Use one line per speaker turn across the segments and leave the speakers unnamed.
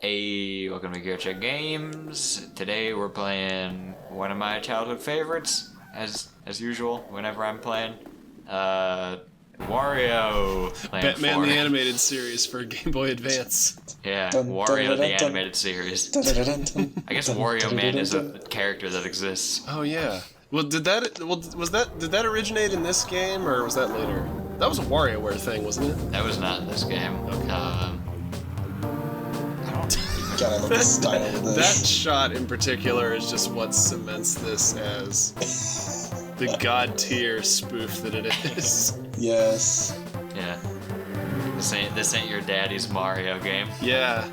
Hey, welcome to GearCheckGames. Today we're playing one of my childhood favorites, as usual, whenever I'm playing. Wario.
Batman the Animated Series for Game Boy Advance.
Yeah, Wario the Animated Series. I guess Wario Man is a character that exists.
Oh yeah. Well, did that originate in this game or was that later? That was a WarioWare thing, wasn't it?
That was not in this game.
Okay.
God, I love the style of this.
That shot in particular is just what cements this as the god tier spoof that it is.
Yes.
Yeah. This ain't your daddy's Mario game.
Yeah.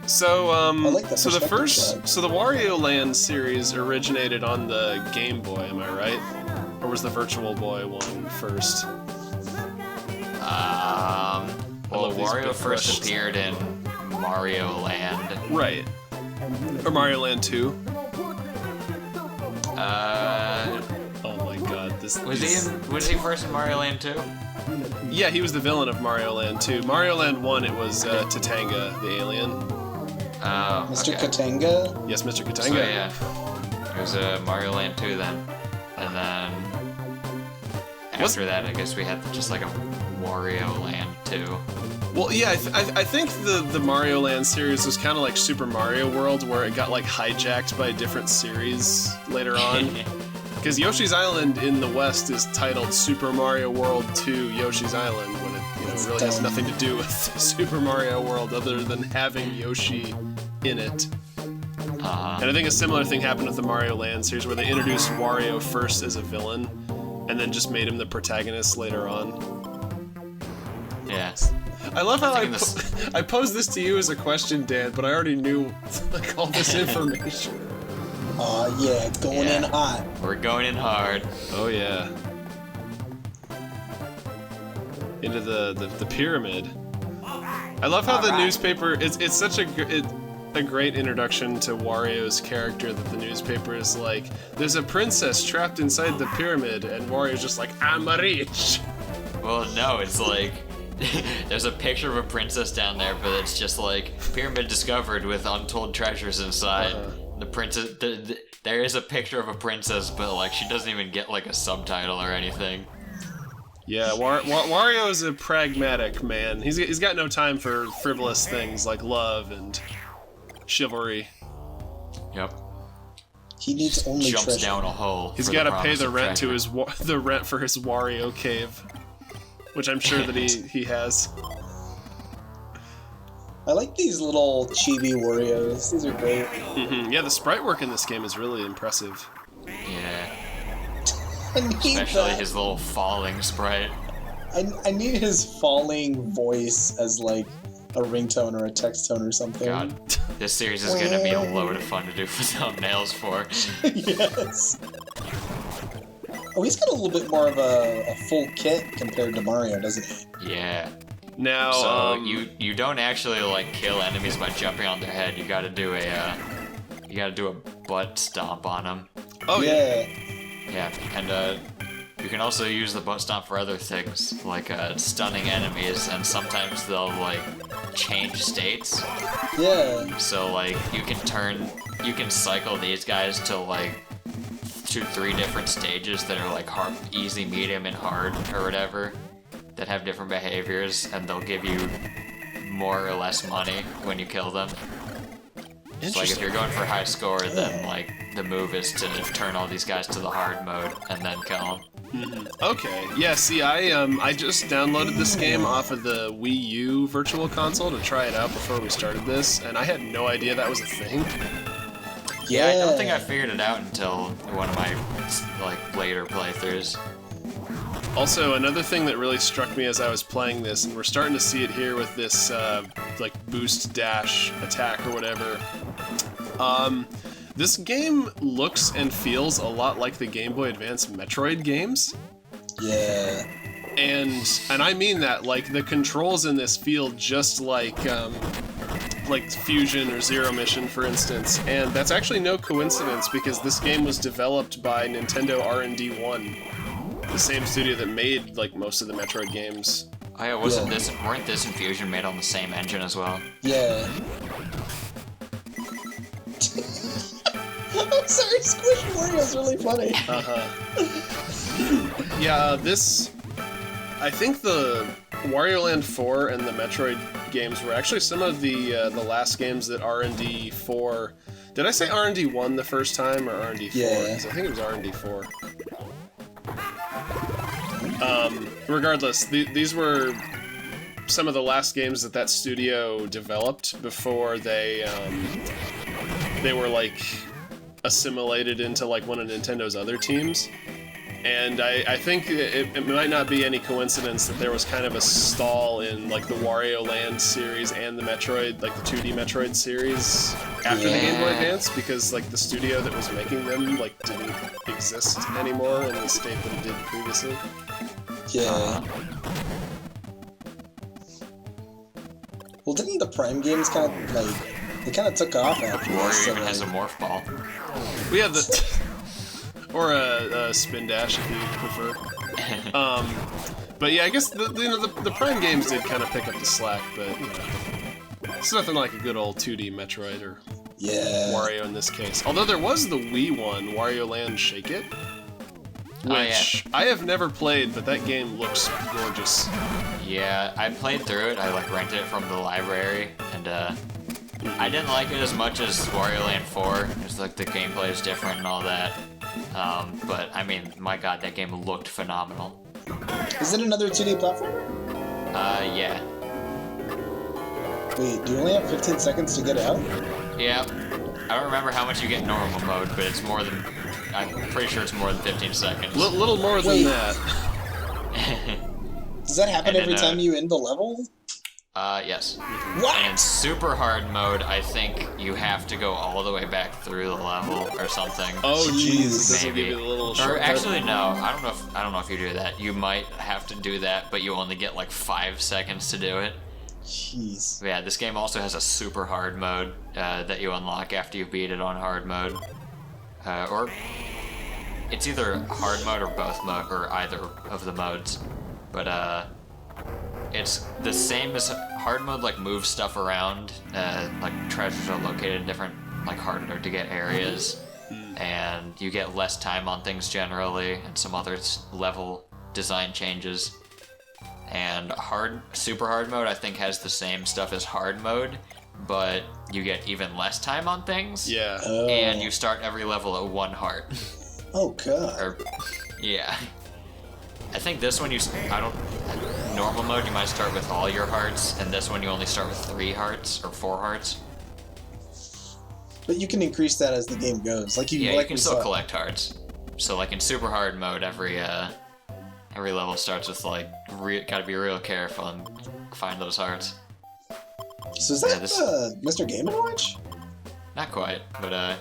So
I like that
so the
perspective shot.
the Wario Land series originated on the Game Boy, am I right? Or was the Virtual Boy one first?
Well,
love these
Wario
big
first
questions.
appeared in Mario Land.
Right. Or Mario Land 2. Oh my god, this
Was he first in Mario Land 2?
Yeah, he was the villain of Mario Land 2. Mario Land 1, it was Tatanga, the alien.
Mr.
Okay.
Katanga?
Yes, Mr. Katanga.
So yeah, it was Mario Land 2 then, and then after that, I guess we had just like a Wario Land 2.
Well, yeah, I think the Mario Land series was kind of like Super Mario World, where it got like hijacked by a different series later on. Because Yoshi's Island in the West is titled Super Mario World 2 Yoshi's Island, when it really has nothing to do with Super Mario World other than having Yoshi in it. And I think a similar thing happened with the Mario Land series, where they introduced Wario first as a villain, and then just made him the protagonist later on.
Yeah.
I love how I posed this to you as a question, Dan, but I already knew like all this information.
Aw, yeah, going in hot.
We're going in hard.
Oh yeah. Into the pyramid. I love how the newspaper. It's such a great introduction to Wario's character that the newspaper is like, there's a princess trapped inside the pyramid, and Wario's just like, I'm rich.
Well, no, it's like there's a picture of a princess down there, but it's just like pyramid discovered with untold treasures inside. The princess, there is a picture of a princess, but like she doesn't even get like a subtitle or anything.
Yeah, Wario is a pragmatic man. He's got no time for frivolous things like love and chivalry.
Yep.
He needs only
Jumps
treasure.
down a hole.
He's got to pay the rent to the rent for his Wario cave, which I'm sure that he has.
I like these little chibi Warios. These are great.
Yeah, the sprite work in this game is really impressive.
Yeah.
I need
Especially
that.
his little falling sprite.
I need his falling voice as like a ringtone or a text tone or something.
God, this series is gonna be a load of fun to do for thumbnails for.
Yes. Oh, he's got a little bit more of a full kit compared to Mario, doesn't he?
Yeah.
Now,
So you don't actually like kill enemies by jumping on their head. You gotta do a butt stomp on them.
oh yeah.
Yeah, and you can also use the butt stomp for other things, like stunning enemies, and sometimes they'll like change states.
Yeah.
So like you can cycle these guys to like 2-3 different stages that are like hard, easy, medium, and hard, or whatever, that have different behaviors, and they'll give you more or less money when you kill them. So like if you're going for high score, then like the move is to turn all these guys to the hard mode and then kill them.
Okay. Yeah. See, I just downloaded this game off of the Wii U Virtual Console to try it out before we started this, and I had no idea that was a thing.
Yeah, I don't think I figured it out until one of my like later playthroughs.
Also, another thing that really struck me as I was playing this, and we're starting to see it here with this like boost dash attack or whatever. This game looks and feels a lot like the Game Boy Advance Metroid games.
Yeah.
And I mean that, like, the controls in this feel just like Fusion or Zero Mission, for instance. And that's actually no coincidence, because this game was developed by Nintendo R&D 1, the same studio that made like most of the Metroid games.
Oh yeah, weren't this and Fusion made on the same engine as well?
Yeah. I'm sorry, Squish Wario's really funny.
Yeah, I think the Wario Land 4 and the Metroid games were actually some of the last games that R&D 4... Did I say R&D 1 the first time, or R&D 4?
Yeah.
'Cause I think it was R&D 4. Regardless, these were some of the last games that studio developed before they were, like, assimilated into, like, one of Nintendo's other teams. And I think it might not be any coincidence that there was kind of a stall in, like, the Wario Land series and the Metroid, like, the 2D Metroid series after the Game Boy Advance, because, like, the studio that was making them, like, didn't exist anymore in the state that it did previously.
Yeah. Well, didn't the Prime games kind of, like, they kind of took off after this?
Wario
So,
even has a
like,
morph ball.
We have the... or a spin dash, if you prefer. But yeah, I guess the Prime games did kind of pick up the slack, but, you know, it's nothing like a good old 2D Metroid or Wario in this case. Although there was the Wii one, Wario Land Shake It, which I have never played, but that game looks gorgeous.
Yeah, I played through it. I like rented it from the library, and I didn't like it as much as Wario Land 4. It's like the gameplay is different and all that. But I mean, my god, that game looked phenomenal.
is it another 2D platform?
Yeah.
Wait, do you only have 15 seconds to get out?
Yeah. I don't remember how much you get in normal mode, but it's more than... I'm pretty sure it's more than 15 seconds.
Little more than
Wait.
that.
Does that happen
And
every
then,
time you end the level?
Yes.
What?
And in super hard mode, I think you have to go all the way back through the level or something.
Oh jeez, this will
Maybe.
give you a little
Or
shortcut.
actually, no. I don't know if you do that. You might have to do that, but you only get like 5 seconds to do it.
Jeez.
Yeah, this game also has a super hard mode that you unlock after you beat it on hard mode. Or it's either hard mode or both mode, or either of the modes. But it's the same as hard mode, like moves stuff around, like treasures are located in different, like harder to get areas, and you get less time on things generally, and some other level design changes. And super hard mode, I think, has the same stuff as hard mode, but you get even less time on things.
Yeah.
Oh.
And you start every level at 1 heart.
Oh god.
Or, yeah. I think this one normal mode you might start with all your hearts, and this one you only start with 3 hearts or 4 hearts.
But you can increase that as the game goes. Like
Yeah,
like
you can
we
still
saw.
collect hearts. So like in super hard mode, every level starts with like gotta be real careful and find those hearts.
So is that
this-
Mr. Game & Watch?
Not quite, but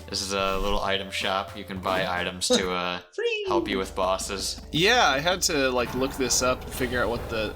this is a little item shop. You can buy items to
Free!
help you with bosses.
Yeah, I had to like look this up and figure out what the...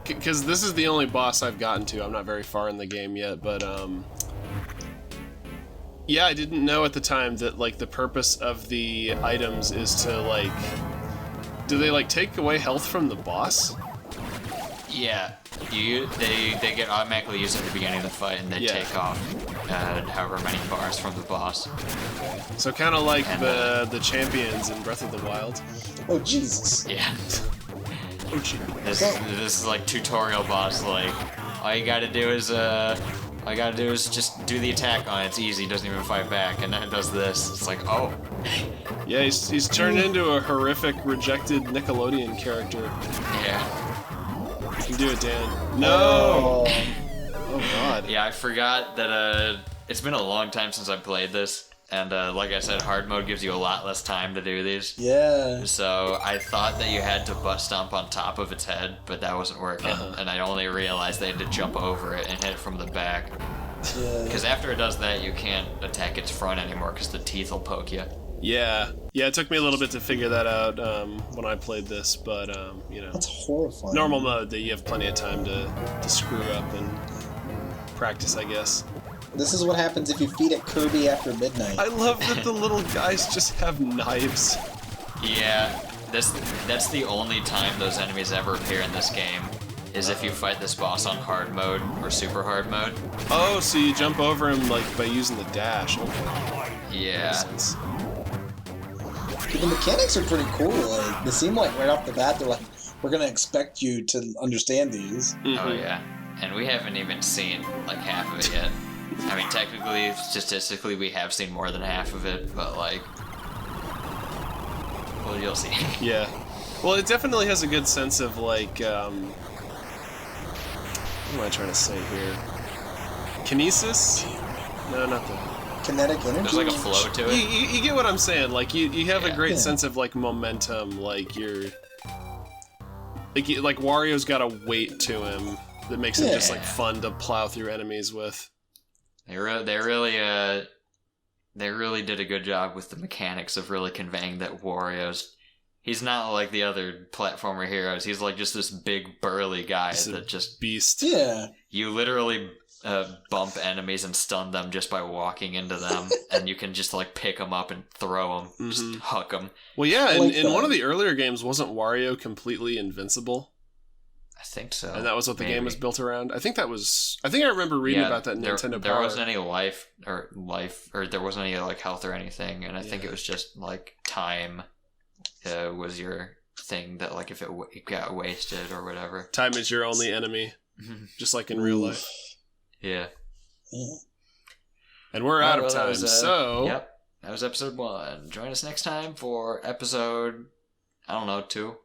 Because this is the only boss I've gotten to. I'm not very far in the game yet, but yeah, I didn't know at the time that like the purpose of the items is to like... Do they like take away health from the boss?
Yeah, they get automatically used at the beginning of the fight, and they
Yeah.
take off however many bars from the boss.
So kind of like
And,
the champions in Breath of the Wild.
Oh Jesus.
Yeah.
Oh gee.
This is like tutorial boss. Like all you gotta do is just do the attack on it. It's easy. Doesn't even fight back, and then it does this. It's like oh.
Yeah, he's turned into a horrific, rejected Nickelodeon character.
Yeah.
You can do it, Dan. No!
Oh.
Oh god.
Yeah, I forgot that it's been a long time since I played this, and like I said, hard mode gives you a lot less time to do these.
Yeah.
So I thought that you had to butt stomp on top of its head, but that wasn't working, and I only realized they had to jump over it and hit it from the back.
Yeah.
Because after it does that, you can't attack its front anymore because the teeth will poke you.
Yeah. Yeah, it took me a little bit to figure that out when I played this, but, you know,
That's horrifying.
normal mode that you have plenty of time to screw up and practice, I guess.
This is what happens if you feed it Kirby after midnight.
I love that the little guys just have knives.
Yeah, that's the only time those enemies ever appear in this game, is if you fight this boss on hard mode or super hard mode.
Oh, so you jump over him like by using the dash. Okay.
Yeah.
Makes sense.
The mechanics are pretty cool. Like, they seem like right off the bat, they're like, we're gonna expect you to understand these.
Oh yeah, and we haven't even seen like half of it yet. I mean, technically, statistically, we have seen more than half of it, but like, well, you'll see.
Yeah. Well, it definitely has a good sense of like, what am I trying to say here? Kinesis? No, not that.
Kinetic energy.
There's like a flow to it.
You get what I'm saying? Like you have a great
Yeah.
sense of like momentum. Like like Wario's got a weight to him that makes him just like fun to plow through enemies with.
They really did a good job with the mechanics of really conveying that he's not like the other platformer heroes. He's like just this big burly guy that just
beast.
Yeah.
You literally bump enemies and stun them just by walking into them, and you can just like pick them up and throw them, just huck them.
Well, yeah,
Like
in one of the earlier games, wasn't Wario completely invincible?
I think so.
And that was what the game was built around. I think I remember reading about that in Nintendo
There
Power.
wasn't any life, or there wasn't any like health or anything, and I think it was just like time was your thing that like if it got wasted or whatever.
Time is your only enemy, just like in real life.
Yeah.
And we're out of
Well,
time, so...
Yep, that was episode 1. Join us next time for episode, I don't know, 2.